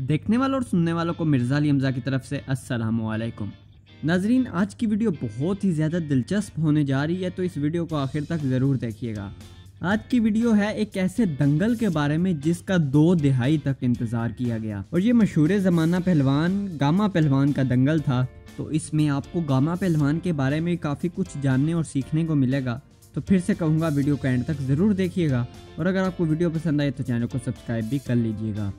देखने वालों और सुनने वालों को मिर्ज़ा अली हमज़ा की तरफ से अस्सलामु अलैकुम। नाजरीन, आज की वीडियो बहुत ही ज़्यादा दिलचस्प होने जा रही है, तो इस वीडियो को आखिर तक ज़रूर देखिएगा। आज की वीडियो है एक ऐसे दंगल के बारे में जिसका 2 दहाई तक इंतज़ार किया गया, और ये मशहूर ज़माना पहलवान गामा पहलवान का दंगल था। तो इसमें आपको गामा पहलवान के बारे में काफ़ी कुछ जानने और सीखने को मिलेगा। तो फिर से कहूँगा, वीडियो को एंड तक ज़रूर देखिएगा, और अगर आपको वीडियो पसंद आए तो चैनल को सब्सक्राइब भी कर लीजिएगा।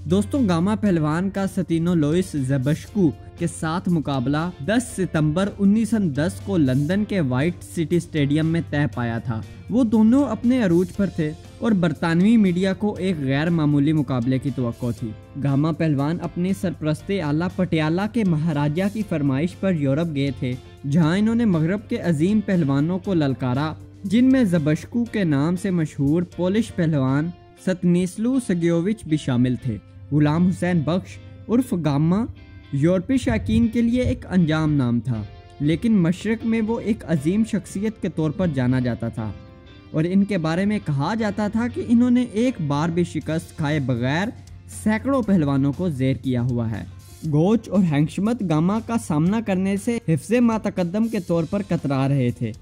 दोस्तों, गामा पहलवान का सतीनो लोइस ज़बशकू के साथ मुकाबला 10 सितंबर 1910 को लंदन के व्हाइट सिटी स्टेडियम में तय पाया था। वो दोनों अपने अरूज पर थे और बरतानवी मीडिया को एक गैर मामूली मुकाबले की तवक्को थी। गामा पहलवान अपने सरपरस्ते आला पटियाला के महाराजा की फरमाइश पर यूरोप गए थे, जहां इन्होंने मगरब के अजीम पहलवानों को ललकारा, जिनमें ज़बशकू के नाम से मशहूर पोलिश पहलवान स्तानिस्लाव सगियोविच भी शामिल थे। गुलाम हुसैन बख्श उर्फ गामा यूरोपीय शौकीन के लिए एक अनजान नाम था, लेकिन मशरक में वो एक अजीम शख्सियत के तौर पर जाना जाता था, और इनके बारे में कहा जाता था कि इन्होंने एक बार भी शिकस्त खाए बगैर सैकड़ों पहलवानों को ज़ेर किया हुआ है। गोच और हैंशमत गामा का सामना करने से हिफ्ज़े मातकद्दम के तौर पर कतरा रहे थे।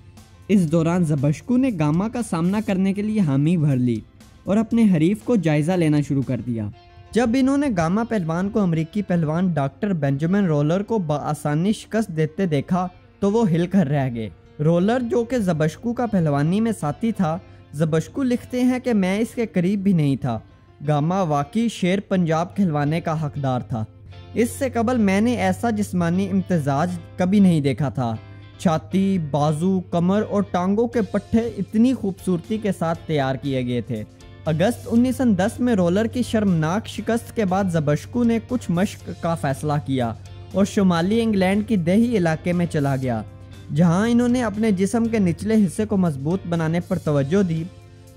इस दौरान ज़बशकू ने गामा का सामना करने के लिए हामी भर ली और अपने हरीफ को जायज़ा लेना शुरू कर दिया। जब इन्होंने गामा पहलवान को अमेरिकी पहलवान डॉक्टर बेंजामिन रोलर को बआसानी शिकस्त देते देखा तो वो हिल कर रह गए। रोलर, जो कि ज़बशकू का पहलवानी में साथी था, ज़बशकू लिखते हैं कि मैं इसके करीब भी नहीं था। गामा वाकई शेर पंजाब कहलवाने का हकदार था। इससे कबल मैंने ऐसा जिस्मानी इम्तिजाज कभी नहीं देखा था। छाती, बाजू, कमर और टांगों के पट्टे इतनी खूबसूरती के साथ तैयार किए गए थे। अगस्त 1910 में रोलर की शर्मनाक शिकस्त के बाद ज़बशकू ने कुछ मश्क का फैसला किया और शुमाली इंग्लैंड की देही इलाके में चला गया, जहां इन्होंने अपने जिस्म के निचले हिस्से को मजबूत बनाने पर तवज्जो दी,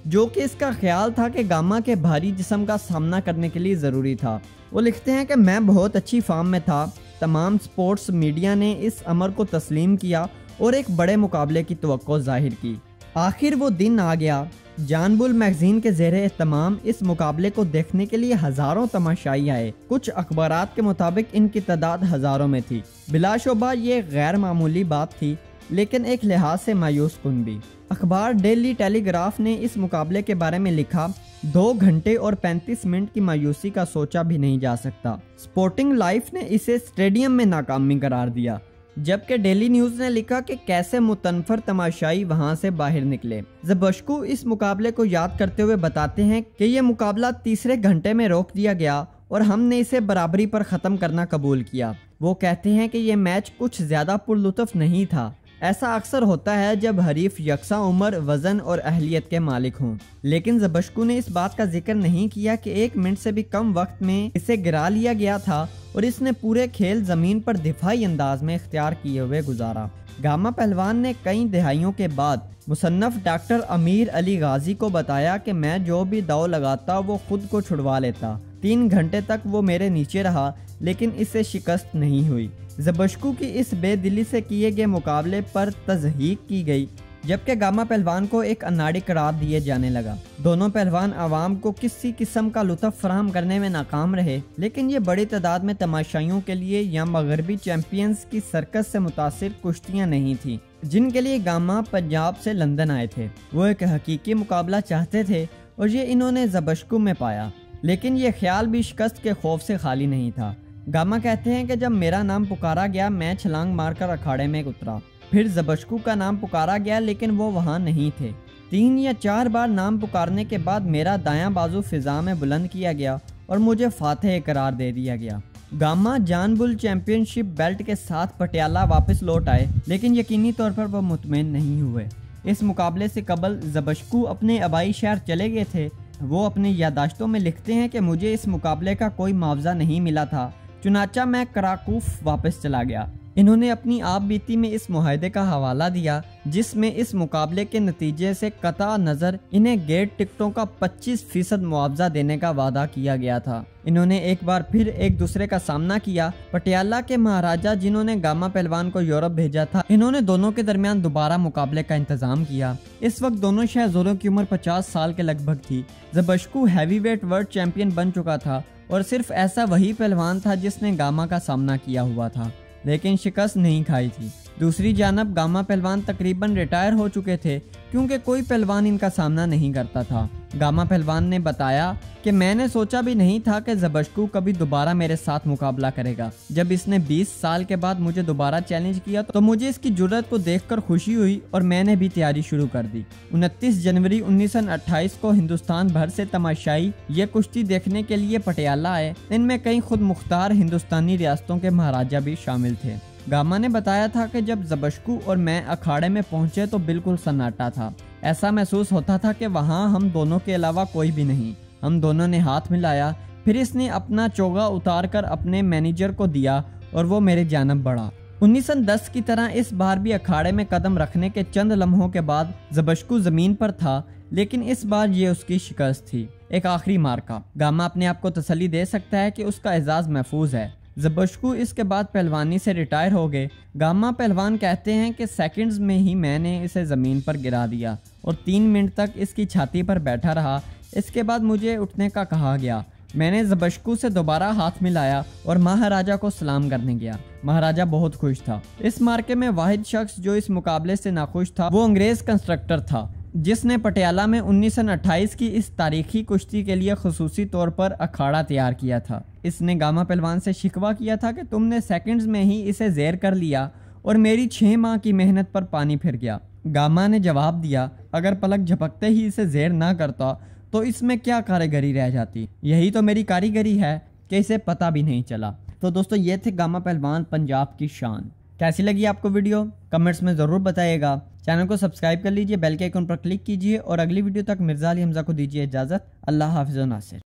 जो कि इसका ख्याल था कि गामा के भारी जिस्म का सामना करने के लिए ज़रूरी था। वो लिखते हैं कि मैं बहुत अच्छी फॉर्म में था। तमाम स्पोर्ट्स मीडिया ने इस अमर को तस्लीम किया और एक बड़े मुकाबले की तवक्को जाहिर की। आखिर वो दिन आ गया। जॉन बुल मैगजीन के ज़ेरे एहतमाम इस मुकाबले को देखने के लिए हज़ारों तमाशाई आए। कुछ अखबारात के मुताबिक इनकी तादाद हज़ारों में थी। बिलाशुबा ये गैर मामूली बात थी, लेकिन एक लिहाज से मायूस कुन भी। अखबार डेली टेलीग्राफ ने इस मुकाबले के बारे में लिखा, 2 घंटे और 35 मिनट की मायूसी का सोचा भी नहीं जा सकता। स्पोर्टिंग लाइफ ने इसे स्टेडियम में नाकामी करार दिया, जबकि डेली न्यूज ने लिखा कि कैसे मुतनफर तमाशाई वहां से बाहर निकले। ज़बशकू इस मुकाबले को याद करते हुए बताते हैं कि यह मुकाबला तीसरे घंटे में रोक दिया गया और हमने इसे बराबरी पर ख़त्म करना कबूल किया। वो कहते हैं कि यह मैच कुछ ज़्यादा पुरलुत्फ नहीं था। ऐसा अक्सर होता है जब हरीफ यकसा उम्र, वजन और अहलियत के मालिक हों, लेकिन ज़बशकू ने इस बात का जिक्र नहीं किया कि 1 मिनट से भी कम वक्त में इसे गिरा लिया गया था और इसने पूरे खेल जमीन पर दिफाई अंदाज में इख्तियार किए हुए गुजारा। गामा पहलवान ने कई दहाइयों के बाद मुसन्नफ डॉक्टर अमीर अली गाजी को बताया कि मैं जो भी दाव लगाता वो खुद को छुड़वा लेता। 3 घंटे तक वो मेरे नीचे रहा, लेकिन इससे शिकस्त नहीं हुई। ज़बशकू की इस बेदिली से किए गए मुकाबले पर तज़हीक की गई, जबकि गामा पहलवान को एक अनाड़ी करार दिए जाने लगा। दोनों पहलवान आवाम को किसी किस्म का लुत्फ़ फराहम करने में नाकाम रहे, लेकिन ये बड़ी तादाद में तमाशाइयों के लिए या मगरबी चैंपियंस की सर्कस से मुतासिर कुश्तियाँ नहीं थी, जिनके लिए गामा पंजाब से लंदन आए थे। वो एक हकीकी मुकाबला चाहते थे और ये इन्होंने ज़बशकू में पाया, लेकिन ये ख्याल भी शिकस्त के खौफ से खाली नहीं था। गामा कहते हैं कि जब मेरा नाम पुकारा गया, मैं छलांग मारकर अखाड़े में उतरा। फिर ज़बशकू का नाम पुकारा गया, लेकिन वो वहाँ नहीं थे। 3 या 4 बार नाम पुकारने के बाद मेरा दायां बाजू फिजा में बुलंद किया गया और मुझे फातेह करार दे दिया गया। Gamma John bull championship belt के साथ पटियाला वापस लौट आए, लेकिन यकीनी तौर पर वो मुतमईन नहीं हुए। इस मुकाबले से कबल ज़बशकू अपने आबाई शहर चले गए थे। वो अपने यादाश्तों में लिखते हैं कि मुझे इस मुकाबले का कोई मुआवजा नहीं मिला था, चुनाचा मैं कराकूफ वापस चला गया। इन्होंने अपनी आप बीती में इस मुआहदे का हवाला दिया, जिसमें इस मुकाबले के नतीजे से कता नज़र इन्हें गेट टिकटों का 25% मुआवजा देने का वादा किया गया था। इन्होंने एक बार फिर एक दूसरे का सामना किया। पटियाला के महाराजा, जिन्होंने गामा पहलवान को यूरोप भेजा था, इन्होंने दोनों के दरमियान दोबारा मुकाबले का इंतजाम किया। इस वक्त दोनों शहज़ोरों की उम्र 50 साल के लगभग थी। ज़बशकू हैवीवेट वर्ल्ड चैंपियन बन चुका था और सिर्फ ऐसा वही पहलवान था जिसने गामा का सामना किया हुआ था, लेकिन शिकस्त नहीं खाई थी। दूसरी जानब गामा पहलवान तकरीबन रिटायर हो चुके थे क्योंकि कोई पहलवान इनका सामना नहीं करता था। गामा पहलवान ने बताया कि मैंने सोचा भी नहीं था कि ज़बशकू कभी दोबारा मेरे साथ मुकाबला करेगा। जब इसने 20 साल के बाद मुझे दोबारा चैलेंज किया तो मुझे इसकी जुर्रत को देखकर खुशी हुई और मैंने भी तैयारी शुरू कर दी। 29 जनवरी 1928 को हिंदुस्तान भर से तमाशाई ये कुश्ती देखने के लिए पटियाला आए। इनमें कई खुद मुख्तार हिंदुस्तानी रियासतों के महाराजा भी शामिल थे। गामा ने बताया था कि जब ज़बशकू और मैं अखाड़े में पहुंचे तो बिल्कुल सन्नाटा था। ऐसा महसूस होता था कि वहां हम दोनों के अलावा कोई भी नहीं। हम दोनों ने हाथ मिलाया, फिर इसने अपना चोगा उतार कर अपने मैनेजर को दिया और वो मेरे जानब बढ़ा। 1910 की तरह इस बार भी अखाड़े में कदम रखने के चंद लम्हों के बाद ज़बशकू जमीन पर था, लेकिन इस बार ये उसकी शिकस्त थी। एक आखिरी मार्का। गामा अपने आप को तसल्ली दे सकता है कि उसका एजाज महफूज है। ज़बशकू इसके बाद पहलवानी से रिटायर हो गए। गामा पहलवान कहते हैं कि सेकंड्स में ही मैंने इसे ज़मीन पर गिरा दिया और 3 मिनट तक इसकी छाती पर बैठा रहा। इसके बाद मुझे उठने का कहा गया। मैंने ज़बशकू से दोबारा हाथ मिलाया और महाराजा को सलाम करने गया। महाराजा बहुत खुश था। इस मार्के में वाहिद शख्स जो इस मुकाबले से नाखुश था वो अंग्रेज कंस्ट्रक्टर था, जिसने पटियाला में 1928 की इस तारीखी कुश्ती के लिए खुसूसी तौर पर अखाड़ा तैयार किया था। इसने गामा पहलवान से शिकवा किया था कि तुमने सेकंड्स में ही इसे ज़ेर कर लिया और मेरी 6 माह की मेहनत पर पानी फिर गया। गामा ने जवाब दिया, अगर पलक झपकते ही इसे ज़ेर ना करता तो इसमें क्या कारीगरी रह जाती। यही तो मेरी कारीगरी है कि इसे पता भी नहीं चला। तो दोस्तों ये थे गामा पहलवान, पंजाब की शान। कैसी लगी आपको वीडियो कमेंट्स में ज़रूर बताइएगा। चैनल को सब्सक्राइब कर लीजिए, बेल के आइकन पर क्लिक कीजिए और अगली वीडियो तक मिर्ज़ा अली हमज़ा को दीजिए इजाज़त। अल्लाह हाफ़िज़ व नासिर।